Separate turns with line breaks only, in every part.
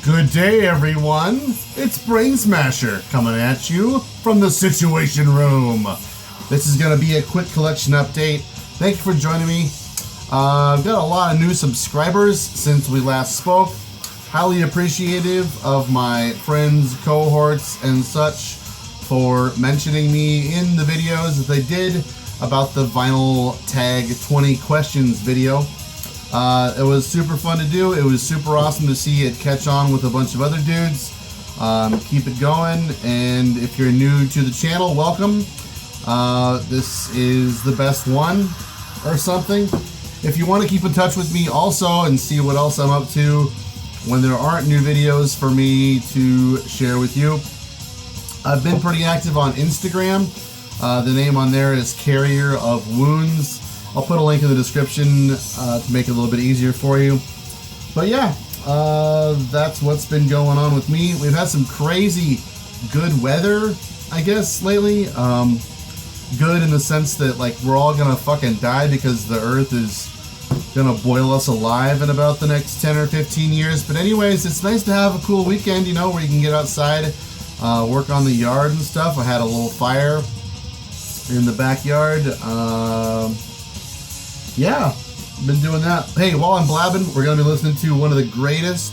Good day, everyone. It's Brain Smasher coming at you from the Situation Room. This is going to be a quick collection update. Thank you for joining me. I've got a lot of new subscribers since we last spoke. Highly appreciative of my friends, cohorts, and such for mentioning me in the videos that they did about the Vinyl Tag 20 Questions video. It was super fun to do. It was super awesome to see it catch on with a bunch of other dudes. Keep it going, and if you're new to the channel, welcome. This is the best one or something. If you want to keep in touch with me also and see what else I'm up to when there aren't new videos for me to share with you, I've been pretty active on Instagram. The name on there is Carrier of Wounds. I'll put a link in the description to make it a little bit easier for you. But yeah, that's what's been going on with me. We've had some crazy good weather, I guess, lately. Good in the sense that, like, we're all gonna fucking die because the earth is gonna boil us alive in about the next 10 or 15 years. But anyways, it's nice to have a cool weekend, you know, where you can get outside, work on the yard and stuff. I had a little fire in the backyard. Yeah, been doing that. Hey, while I'm blabbing, we're gonna be listening to one of the greatest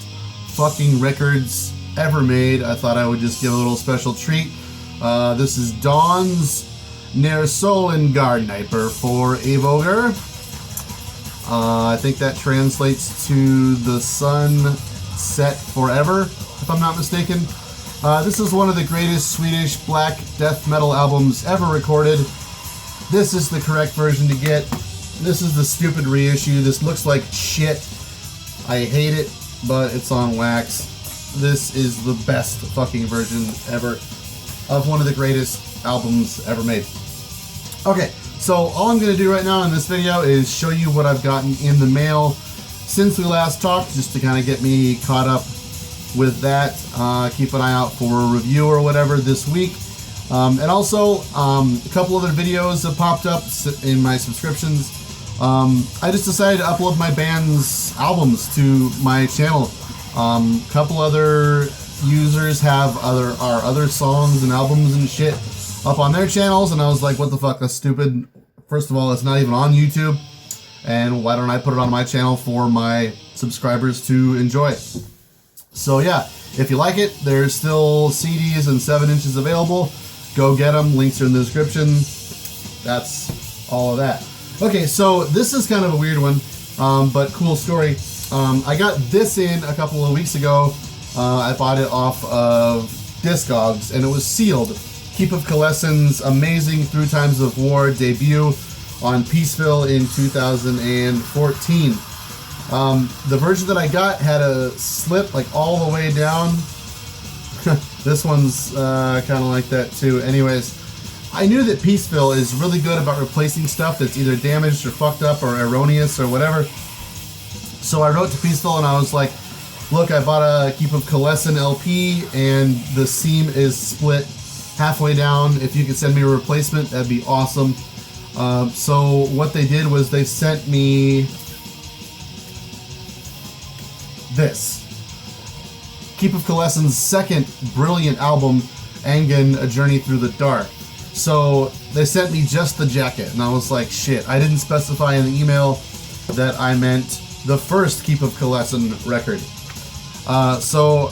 fucking records ever made. I thought I would just give a little special treat. This is Dawn's Ner Solengardniper for Evoger. I think that translates to the sun set forever, if I'm not mistaken. This is one of the greatest Swedish black death metal albums ever recorded. This is the correct version to get. This is the stupid reissue. This looks like shit. I hate it, but it's on wax. This is the best fucking version ever of one of the greatest albums ever made. Okay, so all I'm going to do right now in this video is show you what I've gotten in the mail since we last talked, just to kind of get me caught up with that. Keep an eye out for a review or whatever this week. And also, a couple other videos have popped up in my subscriptions. I just decided to upload my band's albums to my channel. Couple other users have our other songs and albums and shit up on their channels, and I was like, what the fuck, that's stupid. First of all, it's not even on YouTube, and why don't I put it on my channel for my subscribers to enjoy it? So yeah, if you like it, there's still CDs and 7 inches available. Go get them, links are in the description. That's all of that. Okay, so this is kind of a weird one, but cool story. I got this in a couple of weeks ago. I bought it off of Discogs, and it was sealed. Keep of Kalessin's amazing Through Times of War debut on Peaceville in 2014. The version that I got had a slip like all the way down. This one's kind of like that too. Anyways, I knew that Peaceville is really good about replacing stuff that's either damaged or fucked up or erroneous or whatever. So I wrote to Peaceville and I was like, look, I bought a Keep of Kalessin LP and the seam is split halfway down. If you could send me a replacement, that'd be awesome. So what they did was they sent me this. Keep of Kalessin's second brilliant album, Angun, A Journey Through the Dark. So they sent me just the jacket, and I was like, shit, I didn't specify in the email that I meant the first Keep of Kalessin record. So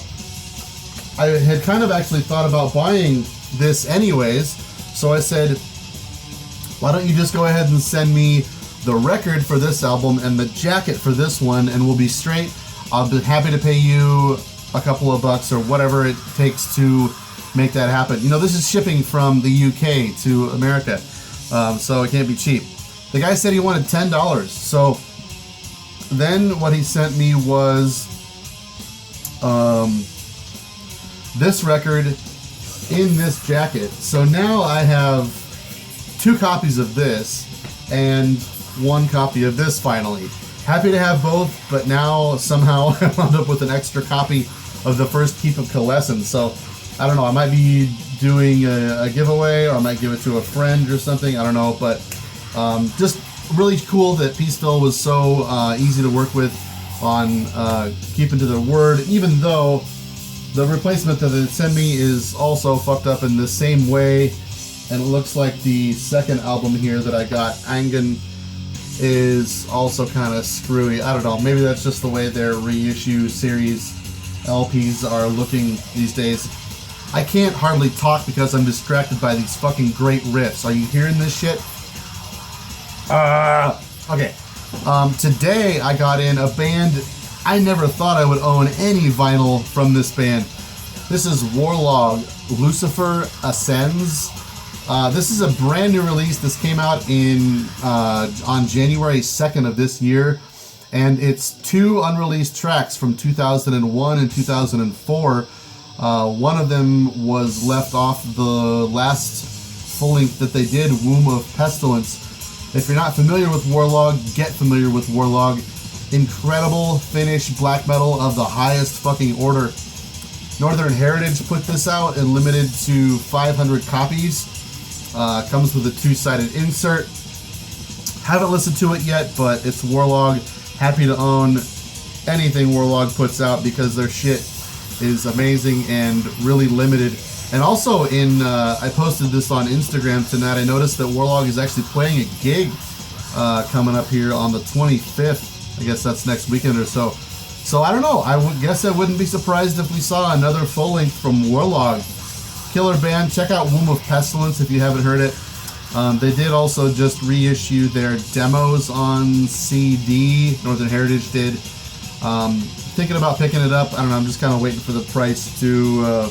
I had kind of actually thought about buying this anyways, so I said, why don't you just go ahead and send me the record for this album and the jacket for this one, and we'll be straight. I'll be happy to pay you a couple of bucks or whatever it takes to make that happen. You know, this is shipping from the UK to America, so it can't be cheap. The guy said he wanted $10, so then what he sent me was this record in this jacket. So now I have 2 copies of this and 1 copy of this finally. Happy to have both, but now somehow I wound up with an extra copy of the first Keep of Kalessin. So I don't know, I might be doing a giveaway, or I might give it to a friend or something, I don't know, but just really cool that Peaceville was so easy to work with on keeping to their word, even though the replacement that they sent me is also fucked up in the same way. And it looks like the second album here that I got, Angen, is also kind of screwy. I don't know, maybe that's just the way their reissue series LPs are looking these days. I can't hardly talk because I'm distracted by these fucking great riffs. Are you hearing this shit? Okay. Today I got in a band I never thought I would own any vinyl from this band. This is Warlog, Lucifer Ascends. This is a brand new release. This came out on January 2nd of this year, and it's 2 unreleased tracks from 2001 and 2004. One of them was left off the last full length that they did, Womb of Pestilence. If you're not familiar with Warlog, get familiar with Warlog. Incredible Finnish black metal of the highest fucking order. Northern Heritage put this out and limited to 500 copies. Comes with a 2-sided insert. Haven't listened to it yet, but it's Warlog. Happy to own anything Warlog puts out because their shit is amazing and really limited. And also I posted this on Instagram tonight. I noticed that Warlog is actually playing a gig coming up here on the 25th. I guess that's next weekend or so. So I don't know. I guess I wouldn't be surprised if we saw another full length from Warlog. Killer band. Check out Womb of Pestilence if you haven't heard it. They did also just reissue their demos on CD. Northern Heritage did. Thinking about picking it up. I don't know. I'm just kind of waiting for the price to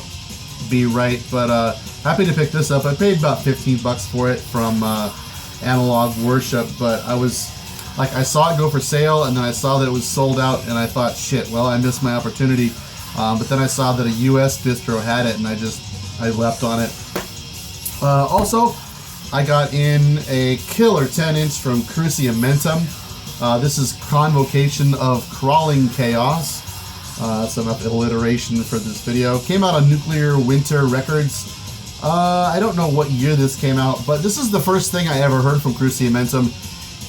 be right. But happy to pick this up. I paid about $15 for it from Analog Worship. But I saw it go for sale, and then I saw that it was sold out, and I thought, shit, well, I missed my opportunity. But then I saw that a US distro had it, and I leapt on it. Also, I got in a killer 10-inch from Cruciamentum. This is Convocation of Crawling Chaos. That's enough alliteration for this video. Came out on Nuclear Winter Records. I don't know what year this came out, but this is the first thing I ever heard from Cruciamentum.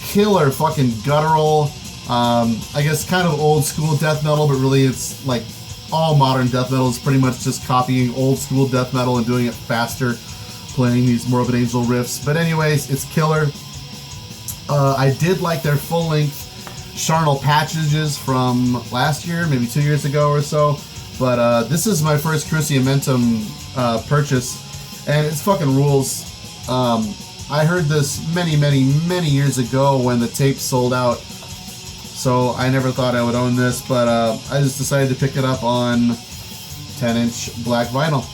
Killer fucking guttural. I guess kind of old school death metal, but really it's like all modern death metal is pretty much just copying old school death metal and doing it faster, playing these Morbid Angel riffs. But anyways, it's killer. I did like their full length Charnel Patchages from last year, maybe 2 years ago or so. But this is my first Cruciamentum purchase, and it's fucking rules. I heard this many, many, many years ago when the tape sold out, so I never thought I would own this, but I just decided to pick it up on 10-inch black vinyl.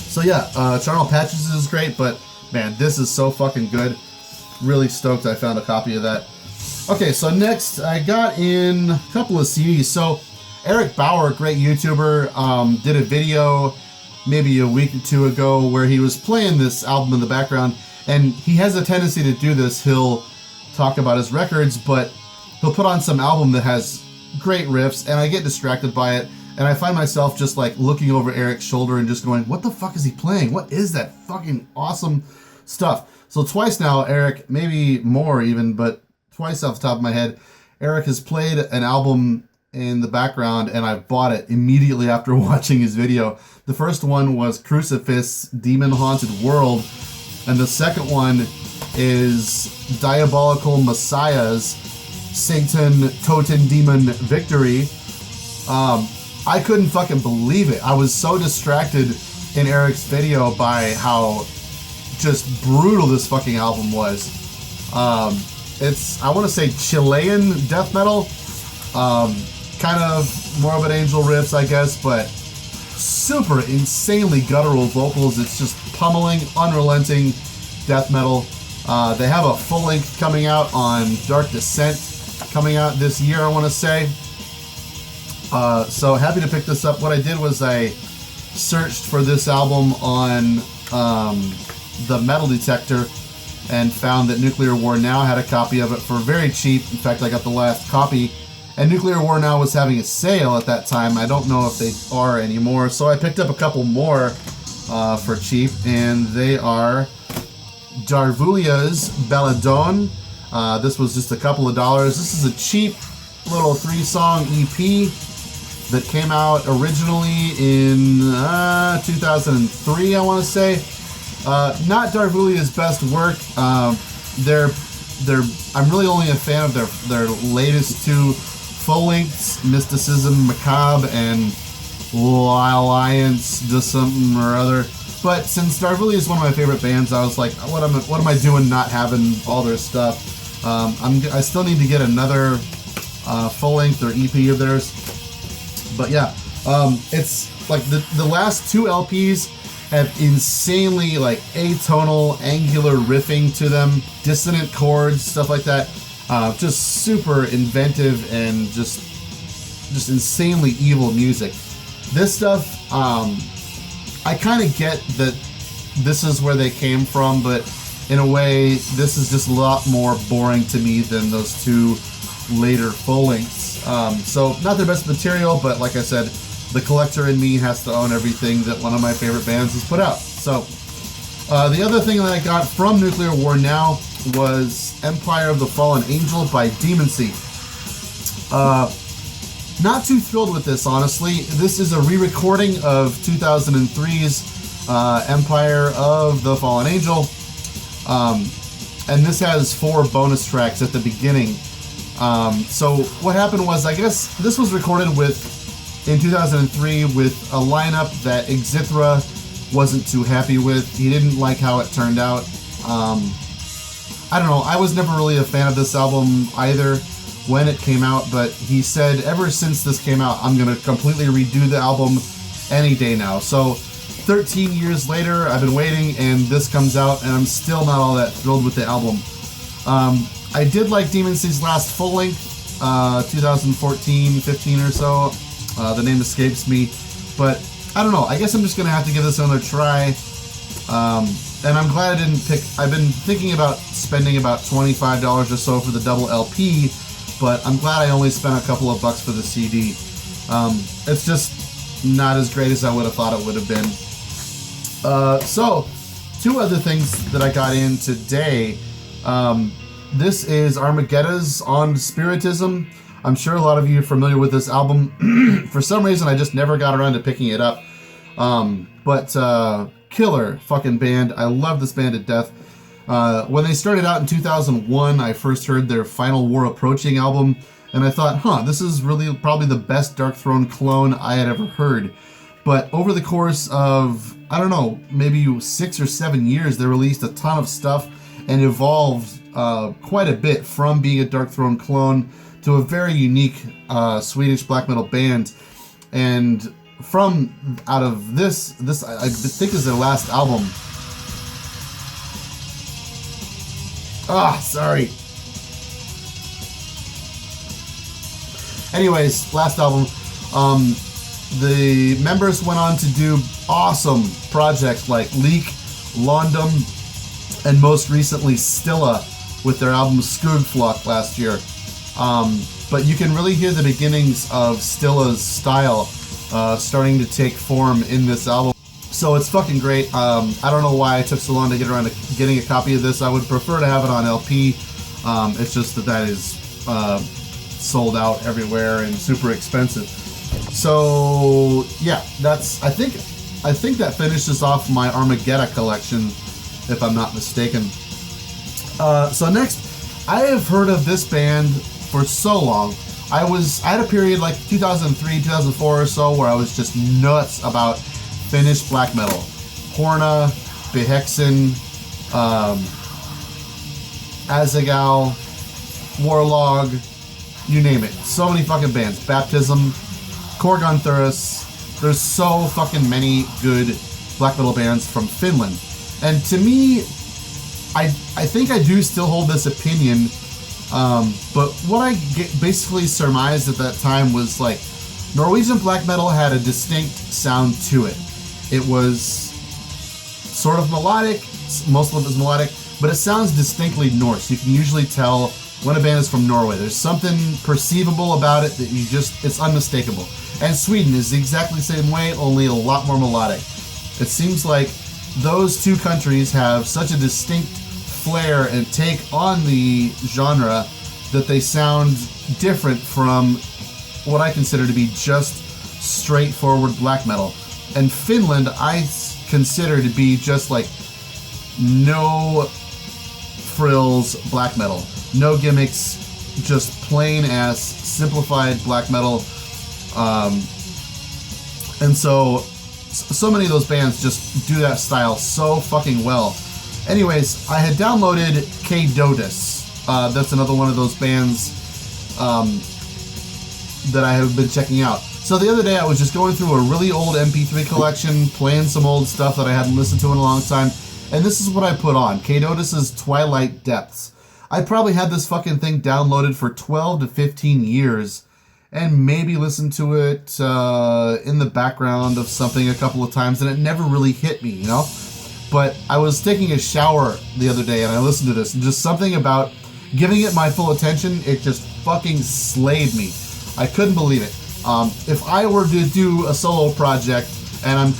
So yeah, Charnel Patches is great, but man, this is so fucking good. Really stoked I found a copy of that. Okay, so next I got in a couple of CDs. So Eric Bauer, great YouTuber, did a video maybe a week or 2 ago where he was playing this album in the background, and he has a tendency to do this. He'll talk about his records, but he'll put on some album that has great riffs, and I get distracted by it, and I find myself just like looking over Eric's shoulder and just going, what the fuck is he playing? What is that fucking awesome stuff? So twice now, Eric, maybe more even, but twice off the top of my head, Eric has played an album in the background, and I bought it immediately after watching his video. The first one was Crucifix Demon Haunted World, and the second one is Diabolical Messiahs Satan Totem Demon Victory. I couldn't fucking believe it. I was so distracted in Eric's video by how just brutal this fucking album was. It's, I want to say, Chilean death metal. Kind of Morbid Angel riffs, I guess, but super insanely guttural vocals. It's just pummeling, unrelenting death metal. They have a full length coming out on Dark Descent, coming out this year, I want to say. So happy to pick this up. What I did was I searched for this album on the Metal Detector and found that Nuclear War Now had a copy of it for very cheap. In fact, I got the last copy. And Nuclear War Now was having a sale at that time. I don't know if they are anymore. So I picked up a couple more for cheap, and they are Darvulia's Belladone. This was just a couple of dollars. This is a cheap little 3-song EP that came out originally in 2003, I want to say. Not Darvulia's best work. I'm really only a fan of their latest 2 full lengths, Mysticism Macabre and Alliance to something or other. But since Darvulia is one of my favorite bands, I was like, what am I doing not having all their stuff? I still need to get another full length or EP of theirs. But yeah, it's like the last 2 LPs have insanely like atonal, angular riffing to them, dissonant chords, stuff like that. Just super inventive and just insanely evil music. This stuff, I kind of get that this is where they came from, but in a way, this is just a lot more boring to me than those 2 later full lengths. So not their best material, but like I said, the collector in me has to own everything that one of my favorite bands has put out. So the other thing that I got from Nuclear War Now was Empire of the Fallen Angel by Demoncy. Not too thrilled with this, honestly. This is a re-recording of 2003's Empire of the Fallen Angel. And this has 4 bonus tracks at the beginning. So what happened was, I guess this was recorded in 2003 with a lineup that Xithra wasn't too happy with. He didn't like how it turned out. I don't know, I was never really a fan of this album either when it came out, but he said ever since this came out, I'm going to completely redo the album any day now. So 13 years later, I've been waiting, and this comes out, and I'm still not all that thrilled with the album. I did like Demoncy's last full length, 2014, 15 or so. The name escapes me, but I don't know. I guess I'm just gonna have to give this another try. And I'm glad I didn't pick. I've been thinking about spending about $25 or so for the double LP, but I'm glad I only spent a couple of bucks for the CD. It's just not as great as I would have thought it would have been. So, 2 other things that I got in today. This is Armageddon's On Spiritism. I'm sure a lot of you are familiar with this album. For some reason, I just never got around to picking it up. But killer fucking band. I love this band to death. When they started out in 2001, I first heard their Final War Approaching album, and I thought, this is really probably the best Darkthrone clone I had ever heard. But over the course of, I don't know, maybe 6 or 7 years, they released a ton of stuff and evolved quite a bit from being a Darkthrone clone to a very unique Swedish black metal band. And from out of this I think is their last album. Sorry. Anyways, last album. The members went on to do awesome projects like Leak, Londum, and most recently Stilla with their album Skugflock last year. But you can really hear the beginnings of Stilla's style starting to take form in this album. So it's fucking great. I don't know why it took so long to get around to getting a copy of this. I would prefer to have it on LP. It's just that is sold out everywhere and super expensive. So yeah, I think that finishes off my Armageddon collection, if I'm not mistaken. So next, I have heard of this band for so long. I had a period like 2003, 2004 or so where I was just nuts about Finnish black metal. Horna, Behexen, Azagal, Warlog, you name it. So many fucking bands. Baptism, Korgon Thuris. There's so fucking many good black metal bands from Finland. And to me, I think I do still hold this opinion, but what I basically surmised at that time was like Norwegian black metal had a distinct sound to it. It was sort of melodic, most of it is melodic, but it sounds distinctly Norse. You can usually tell when a band is from Norway. There's something perceivable about it that it's unmistakable. And Sweden is exactly the same way, only a lot more melodic. It seems like those two countries have such a distinct flair and take on the genre that they sound different from what I consider to be just straightforward black metal. And Finland I consider to be just like no frills black metal. No gimmicks, just plain ass simplified black metal. And so many of those bands just do that style so fucking well. Anyways, I had downloaded K-Dodus. That's another one of those bands that I have been checking out. So the other day I was just going through a really old MP3 collection, playing some old stuff that I hadn't listened to in a long time, and this is what I put on. K-Dodus's Twilight Depths. I probably had this fucking thing downloaded for 12 to 15 years, and maybe listened to it in the background of something a couple of times, and it never really hit me, you know? But I was taking a shower the other day, and I listened to this, and just something about giving it my full attention, it just fucking slayed me. I couldn't believe it. If I were to do a solo project, and I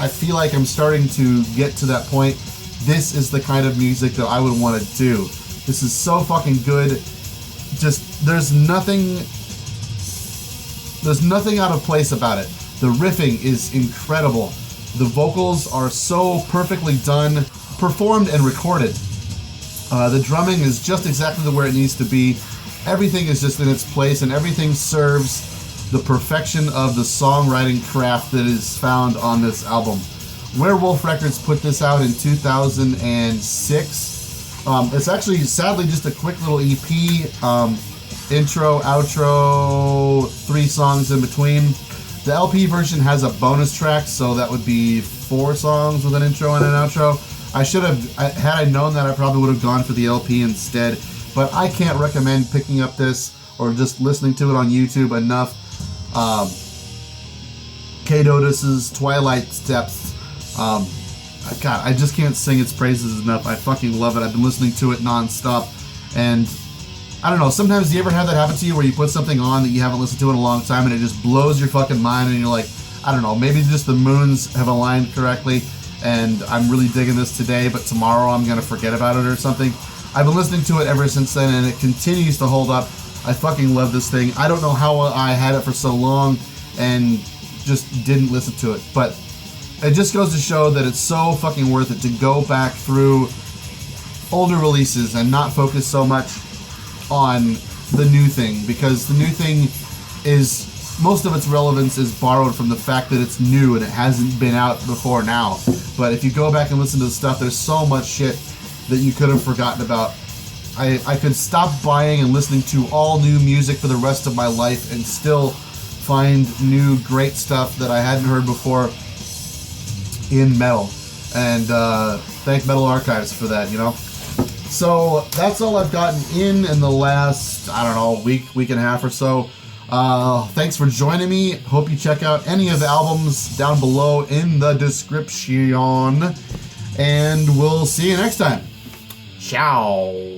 feel like I'm starting to get to that point, this is the kind of music that I would want to do. This is so fucking good. Just, there's nothing out of place about it. The riffing is incredible. The vocals are so perfectly done, performed and recorded. The drumming is just exactly where it needs to be. Everything is just in its place, and everything serves the perfection of the songwriting craft that is found on this album. Werewolf Records put this out in 2006. It's actually, sadly, just a quick little EP. Intro, outro, 3 songs in between. The LP version has a bonus track, so that would be 4 songs with an intro and an outro. Had I known that, I probably would have gone for the LP instead. But I can't recommend picking up this or just listening to it on YouTube enough. K-Dodus's Twilight Depths. God, I just can't sing its praises enough. I fucking love it. I've been listening to it nonstop. And I don't know, sometimes do you ever have that happen to you where you put something on that you haven't listened to in a long time and it just blows your fucking mind and you're like, I don't know, maybe just the moons have aligned correctly and I'm really digging this today, but tomorrow I'm going to forget about it or something. I've been listening to it ever since then and it continues to hold up. I fucking love this thing. I don't know how I had it for so long and just didn't listen to it, but it just goes to show that it's so fucking worth it to go back through older releases and not focus so much on the new thing, because the new thing is, most of its relevance is borrowed from the fact that it's new and it hasn't been out before now. But if you go back and listen to the stuff, there's so much shit that you could have forgotten about. I could stop buying and listening to all new music for the rest of my life and still find new great stuff that I hadn't heard before in metal. And thank Metal Archives for that, you know? So that's all I've gotten in the last, I don't know, week and a half or so. Thanks for joining me. Hope you check out any of the albums down below in the description. And we'll see you next time. Ciao.